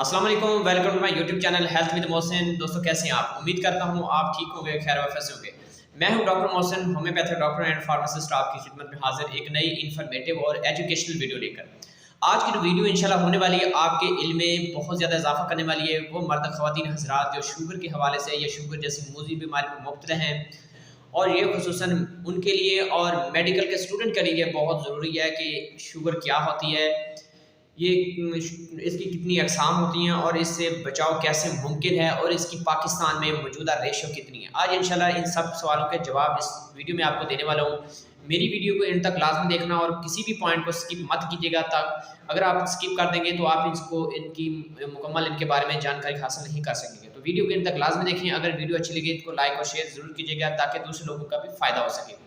अस्सलाम वालेकुम, welcome to my YouTube channel health with Mohsin. दोस्तों कैसे हैं आप? उम्मीद करता हूं आप ठीक होंगे, खैर वाफियत से होंगे। मैं हूं doctor Mohsin, homeopathic doctor and pharmacist, आपकी खिदमत में हाजिर एक नई इन्फॉर्मेटिव और एजुकेशनल वीडियो लेकर। आज की जो वीडियो इंशाल्लाह होने वाली है आपके इल्म में बहुत ज़्यादा इजाफा करने वाली है। वो मर्द ख़वातीन हज़रात जो शुगर के हवाले से या शुगर जैसी मूजी बीमारी में मुब्तला हैं, और ये खुसूसन उनके लिए और मेडिकल के स्टूडेंट के लिए बहुत ज़रूरी है कि शुगर क्या होती है, ये इसकी कितनी अक़साम होती हैं और इससे बचाव कैसे मुमकिन है, और इसकी पाकिस्तान में मौजूदा रेशो कितनी है। आज इंशाल्लाह इन सब सवालों के जवाब इस वीडियो में आपको देने वाला हूँ। मेरी वीडियो को इन तक लाजमी देखना और किसी भी पॉइंट को स्किप मत कीजिएगा। तक अगर आप स्किप कर देंगे तो आप इसको इनकी मुकम्मल इनके बारे में जानकारी हासिल नहीं कर सकेंगे। तो वीडियो को इन तक लाजमी देखें। अगर वीडियो अच्छी लगी तो लाइक और शेयर ज़रूर कीजिएगा ताकि दूसरे लोगों का भी फ़ायदा हो सके।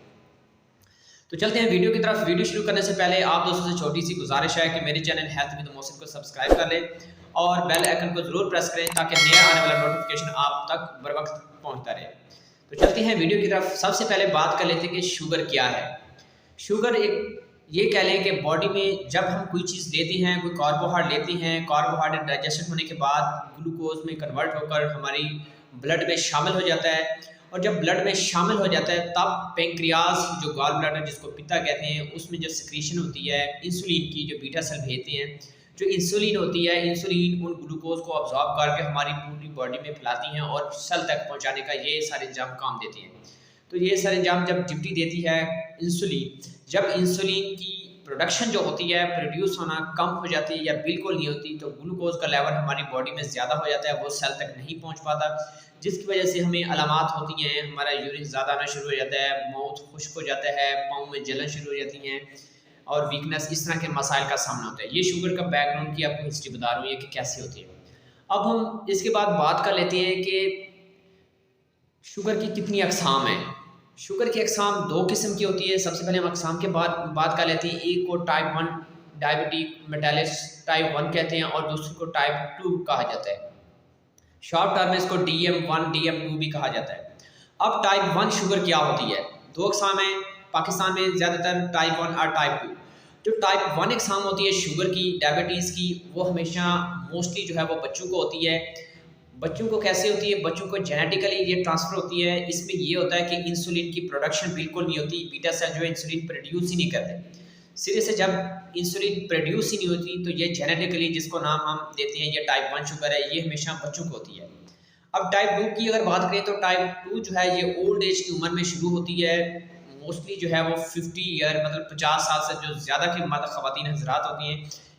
तो चलते हैं वीडियो की तरफ। वीडियो शुरू करने से पहले आप दोस्तों से छोटी सी गुजारिश है कि मेरे चैनल हेल्थ विद मोहसिन को सब्सक्राइब कर लें और बेल आइकन को ज़रूर प्रेस करें ताकि नया आने वाला नोटिफिकेशन आप तक बर वक्त पहुँचता रहे। तो चलते हैं वीडियो की तरफ। सबसे पहले बात कर लेते हैं कि शुगर क्या है। शुगर एक ये कह लें कि बॉडी में जब हम कोई चीज़ लेते हैं, कोई कार्बोहाइड्रेट लेते हैं, कार्बोहाइड्रेट डाइजेशन होने के बाद ग्लूकोज में कन्वर्ट होकर हमारी ब्लड में शामिल हो जाता है, और जब ब्लड में शामिल हो जाता है तब पेंक्रियाज जो गॉल ब्लैडर जिसको पित्ता कहते हैं, उसमें जब सिक्रीशन होती है इंसुलिन की, जो बीटा सेल भेजते हैं, जो इंसुलिन होती है, इंसुलिन उन ग्लूकोज को अब्जॉर्ब करके हमारी पूरी बॉडी में फैलाती हैं और सेल तक पहुंचाने का ये सारे इंजाम काम देते हैं। तो ये सारे इंजाम जब ड्यूटी देती है इंसुलिन, जब इंसुलिन की प्रोडक्शन जो होती है, प्रोड्यूस होना कम हो जाती है या बिल्कुल नहीं होती, तो ग्लूकोज का लेवल हमारी बॉडी में ज़्यादा हो जाता है, वो सेल तक नहीं पहुंच पाता, जिसकी वजह से हमें अलामात होती हैं। हमारा यूरिन ज़्यादा आना शुरू हो जाता है, माउथ खुश्क हो जाता है, पाँव में जलन शुरू हो जाती हैं और वीकनेस, इस तरह के मसाइल का सामना होता है। ये शुगर का बैकग्राउंड की आपको हिस्ट्री बता रहा हूँ ये कि कैसी होती है। अब हम इसके बाद बात कर लेते हैं कि शुगर की कितनी अक़साम है। शुगर की अक़साम दो किस्म की होती है। सबसे पहले हम अक़साम के बाद बात कर लेते हैं। एक को टाइप 1 डायबिटिक मेटालिस टाइप 1 कहते हैं और दूसरे को टाइप 2 कहा जाता है। शॉर्ट टर्म में इसको DM1 DM2 भी कहा जाता है। अब टाइप 1 शुगर क्या होती है? दो अक़साम है पाकिस्तान में ज़्यादातर, टाइप 1 और टाइप 2। जो टाइप 1 अक़साम होती है शुगर की, डायबिटीज़ की, वो हमेशा मोस्टली जो है वो बच्चों को होती है। बच्चों को कैसे होती है? बच्चों को जेनेटिकली ये ट्रांसफ़र होती है। इसमें ये होता है कि इंसुलिन की प्रोडक्शन बिल्कुल नहीं होती, बीटा सेल जो है इंसुलिन प्रोड्यूस ही नहीं करते। सिरे से जब इंसुलिन प्रोड्यूस ही नहीं होती तो ये जेनेटिकली, जिसको नाम हम देते हैं ये टाइप 1 शुगर है, ये हमेशा बच्चों को होती है। अब टाइप 2 की अगर बात करें तो टाइप 2 जो है ये ओल्ड एज की उम्र में शुरू होती है। मोस्टली जो है वो 50 ईयर मतलब 50 साल से जो ज़्यादा की मर्द ख़वातीन हज़रात होती हैं,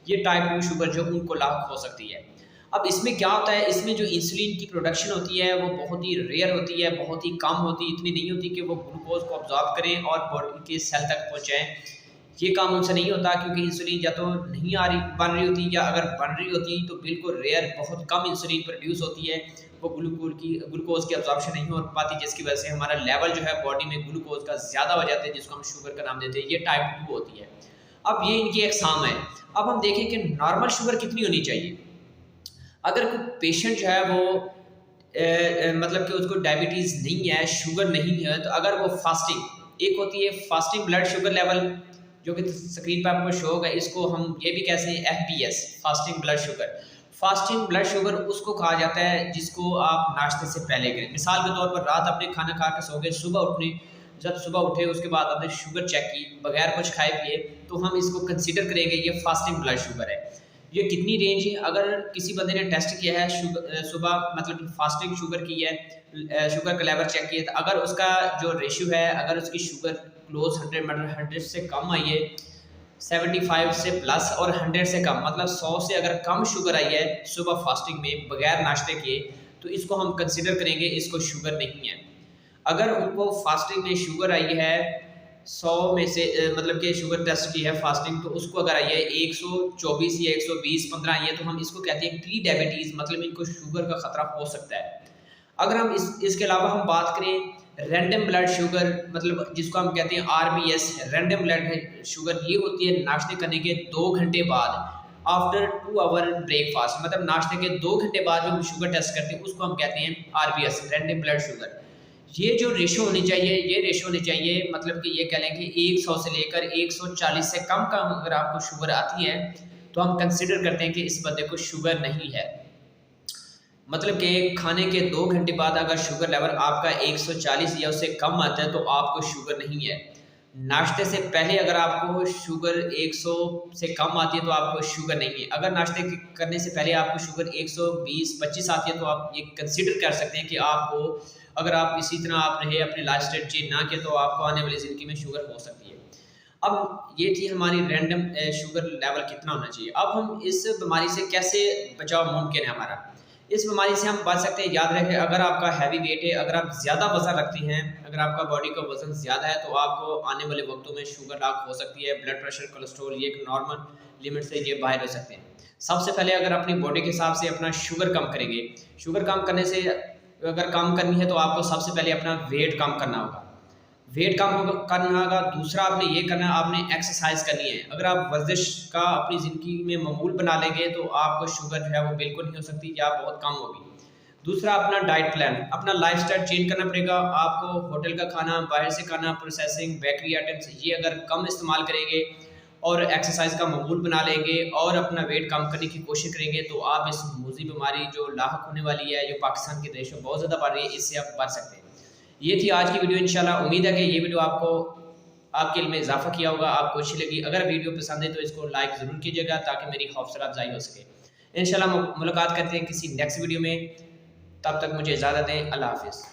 ये टाइप 2 शुगर जो उनको लाक हो सकती है। अब इसमें क्या होता है? इसमें जो इंसुलिन की प्रोडक्शन होती है वो बहुत ही रेयर होती है, बहुत ही कम होती है, इतनी नहीं होती कि वो ग्लूकोज को अब्जॉर्ब करें और बॉडी के सेल तक पहुँचाएँ। ये काम उनसे नहीं होता क्योंकि इंसुलिन या तो नहीं आ रही बन रही होती, या अगर बन रही होती तो बिल्कुल रेयर, बहुत कम इंसुलिन प्रोड्यूस होती है, वो ग्लूकोज की अब्जॉर्प्शन नहीं हो पाती, जिसकी वजह से हमारा लेवल जो है बॉडी में ग्लूकोज का ज़्यादा हो जाता है, जिसको हम शुगर का नाम देते हैं। ये टाइप 2 होती है। अब ये इनकी अक़साम है। अब हम देखें कि नॉर्मल शुगर कितनी होनी चाहिए। अगर कोई पेशेंट जो है वो मतलब कि उसको डायबिटीज़ नहीं है, शुगर नहीं है, तो अगर वो फास्टिंग, एक होती है फास्टिंग ब्लड शुगर लेवल जो कि स्क्रीन पर आपको शो होगा, इसको हम ये भी कहते हैं FPS, fasting blood sugar. Fasting blood sugar उसको कहा जाता है जिसको आप नाश्ते से पहले करें। मिसाल के तौर पर रात अपने खाना खा के सो गए, सुबह उठने, जब सुबह उठे उसके बाद आपने शुगर चेक की बगैर कुछ खाए पिए, तो हम इसको कंसीडर करेंगे ये फास्टिंग ब्लड शुगर है। ये कितनी रेंज है? अगर किसी बंदे ने टेस्ट किया है सुबह मतलब फास्टिंग शुगर की है, शुगर का लेवल चेक किया, तो अगर उसका जो रेशियो है, अगर उसकी शुगर क्लोज 100 मतलब 100 से कम आई है, 75 से प्लस और 100 से कम मतलब 100 से अगर कम शुगर आई है सुबह फास्टिंग में बगैर नाश्ते के, तो इसको हम कंसिडर करेंगे इसको शुगर नहीं है। अगर उनको फास्टिंग में शुगर आई है 100 में से मतलब कि शुगर टेस्ट की है फास्टिंग, तो उसको अगर आई है 124 या 120 15 आई है, तो हम इसको कहते हैं प्री डायबिटीज़, मतलब इनको शुगर का ख़तरा हो सकता है। अगर हम इसके अलावा हम बात करें रैंडम ब्लड शुगर, मतलब जिसको हम कहते हैं RBS, रैंडम ब्लड शुगर, ये होती है नाश्ते करने के 2 घंटे बाद, आफ्टर 2 आवर ब्रेकफास्ट, मतलब नाश्ते के 2 घंटे बाद जो हम शुगर टेस्ट करते हैं उसको हम कहते हैं RBS, रैंडम ब्लड शुगर। ये जो रेशो होनी चाहिए, ये रेशो होनी चाहिए, मतलब कि ये कह लें कि 100 से लेकर 140 से कम का अगर आपको शुगर आती है तो हम कंसिडर करते हैं कि इस बंदे को शुगर नहीं है। मतलब कि खाने के 2 घंटे बाद अगर शुगर लेवल आपका 140 या उससे कम आता है तो आपको शुगर नहीं है। नाश्ते से पहले अगर आपको शुगर 100 से कम आती है तो आपको शुगर नहीं है। अगर नाश्ते करने से पहले आपको शुगर 120-25 आती है तो आप ये कंसीडर कर सकते हैं कि आपको, अगर आप इसी तरह आप रहे अपने लाइफस्टाइल चेंज ना किया तो आपको आने वाली ज़िंदगी में शुगर हो सकती है। अब ये थी हमारी रैंडम शुगर लेवल कितना होना चाहिए। अब हम इस बीमारी से कैसे बचाव मुमकिन है हमारा। इस बीमारी से हम बच सकते हैं। याद रखें, अगर आपका हैवी वेट है, अगर आप ज़्यादा वज़न रखती हैं, अगर आपका बॉडी का वज़न ज़्यादा है तो आपको आने वाले वक्तों में शुगर लाग हो सकती है। ब्लड प्रेशर, कोलेस्ट्रॉल ये एक नॉर्मल लिमिट से ये बाहर हो सकते हैं। सबसे पहले अगर अपनी बॉडी के हिसाब से अपना शुगर कम करेंगे, शुगर कम करने से अगर कम करनी है तो आपको सबसे पहले अपना वेट कम करना होगा। वेट कम करना होगा। दूसरा आपने ये करना है, आपने एक्सरसाइज करनी है। अगर आप वर्जिश का अपनी ज़िंदगी में मामूल बना लेंगे तो आपको शुगर जो है वो बिल्कुल नहीं हो सकती या बहुत कम होगी। दूसरा अपना डाइट प्लान, अपना लाइफस्टाइल चेंज करना पड़ेगा। आपको होटल का खाना, बाहर से खाना, प्रोसेसिंग, बेकरी आइटम्स ये अगर कम इस्तेमाल करेंगे और एक्सरसाइज का मामूल बना लेंगे और अपना वेट कम करने की कोशिश करेंगे तो आप इस मूजी बीमारी जो लाहक होने वाली है, जो पाकिस्तान के देश में बहुत ज़्यादा बढ़ रही है, इससे आप बच सकते हैं। ये थी आज की वीडियो। इंशाल्लाह उम्मीद है कि ये वीडियो आपको आपके इल्म में इजाफा किया होगा, आपको अच्छी लगी। अगर वीडियो पसंद है तो इसको लाइक ज़रूर कीजिएगा ताकि मेरी हौसला अफजाई हो सके। इंशाल्लाह मुलाकात करते हैं किसी नेक्स्ट वीडियो में। तब तक मुझे इजाज़त दें। अल्लाह हाफिज़।